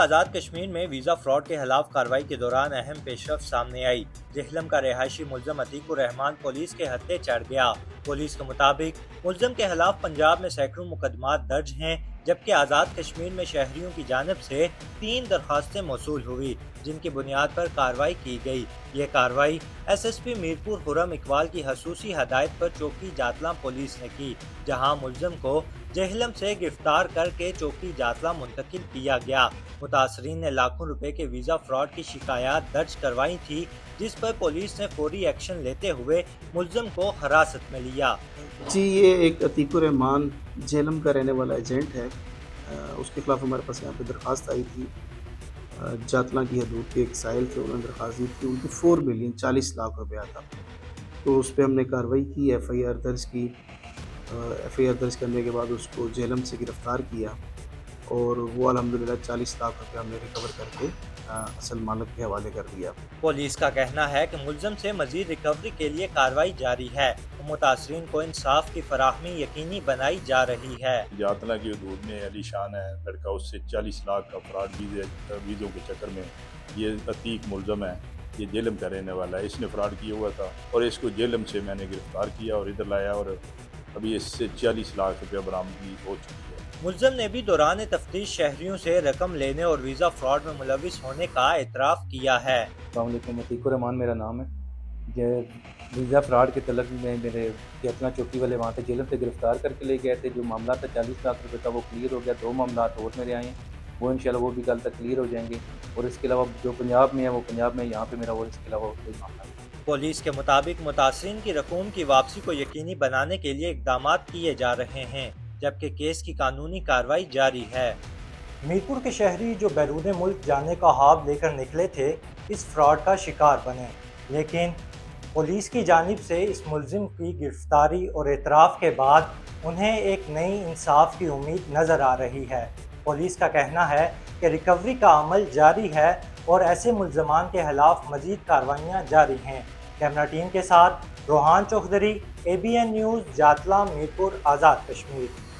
आज़ाद कश्मीर में visa fraud के खिलाफ कार्रवाई के दौरान अहम पेशरफ सामने आई। जेहलम का रिहायशी मुल्ज़म अतीकुर रहमान पुलिस के हत्थे चढ़ गया। पुलिस के मुताबिक मुल्ज़म के खिलाफ पंजाब में सैकड़ों मुकदमात दर्ज हैं, जबकि आज़ाद कश्मीर में शहरियों की जानिब से 3 दरखास्तें मौसूल हुई, जिनकी बुनियाद पर कार्रवाई की गई। ये कार्रवाई SSP मीरपुर खुरम इकबाल की खसूसी हदायत पर चौकी जातलाम पुलिस ने की, जहाँ मुल्ज़म को जेहलम से गिरफ्तार करके चौकी जातलाम मुंतकिल किया गया। मुतासरीन ने लाखों रुपए के वीज़ा फ्रॉड की शिकायत दर्ज करवाई थी, जिस पर पुलिस ने फौरी एक्शन लेते हुए मुल्ज़म को हिरासत में लिया। जी, ये एक अतीकुर रहमान झेलम का रहने वाला एजेंट है। उसके खिलाफ हमारे पास यहाँ पे दरख्वास्त आई थी। जातला की हदूद के एक साहिल थे, उन्होंने दरख्वास्त दी थी, उनकी 4 मिलियन 40 लाख रुपया था। तो उस पे हमने कार्रवाई की, FIR दर्ज की। FIR दर्ज करने के बाद उसको झेलम से गिरफ़्तार किया और वो अल्हम्दुलिल्लाह 40 लाख रुपया हमने रिकवर करके असल मालिक के हवाले कर दिया। पुलिस का कहना है कि मुल्ज़म से मजीद रिकवरी के लिए कार्रवाई जारी है। मुतासरीन को इंसाफ की फराहमी यकीनी बनाई जा रही है। जातला की हदूद में अली शान है लड़का, उससे 40 लाख का फ्रॉड वीज़ों के चक्कर में ये अतीक मुल्ज़म है, ये जेलम का रहने वाला है। इसने फ्रॉड किया हुआ था और इसको जेलम से मैंने गिरफ़्तार किया और इधर लाया और अभी इससे 40 लाख रुपया बरामदगी हो चुकी है। मुल्ज़म ने भी दौरान तफ्तीश शहरियों से रकम लेने और वीज़ा फ्रॉड में मुलविस होने का एतराफ़ किया है। अस्सलामुअलैकुम, अतीकुर रहमान मेरा नाम है। ये वीज़ा फ्रॉड के तलब में मेरे केतला चौकी वाले वहाँ पे जेलम से गिरफ़्तार करके ले गए थे। जो मामला था 40 लाख रुपए का, वो क्लियर हो गया। 2 मामला और मेरे आए हैं, वो इंशाल्लाह वो भी कल तक क्लियर हो जाएंगे। और इसके अलावा जो पंजाब में है वो पंजाब में, यहाँ पे मेरा और इसके अलावा कोई मामला नहीं। पुलिस के मुताबिक मुतासरीन की रकूम की वापसी को यकीनी बनाने के लिए इक़दाम किए जा रहे हैं, जबकि केस की कानूनी कार्रवाई जारी है। मीरपुर के शहरी जो बैरून मुल्क जाने का ख्वाब लेकर निकले थे, इस फ्रॉड का शिकार बने, लेकिन पुलिस की जानिब से इस मुल्ज़िम की गिरफ्तारी और एतराफ़ के बाद उन्हें एक नई इंसाफ की उम्मीद नज़र आ रही है। पुलिस का कहना है कि रिकवरी का अमल जारी है और ऐसे मुल्ज़मान के खिलाफ मज़ीद कार्रवाइयाँ जारी हैं। कैमरा टीम के साथ रोहान चौधरी, ABN न्यूज़, जातला, मीरपुर, आज़ाद कश्मीर।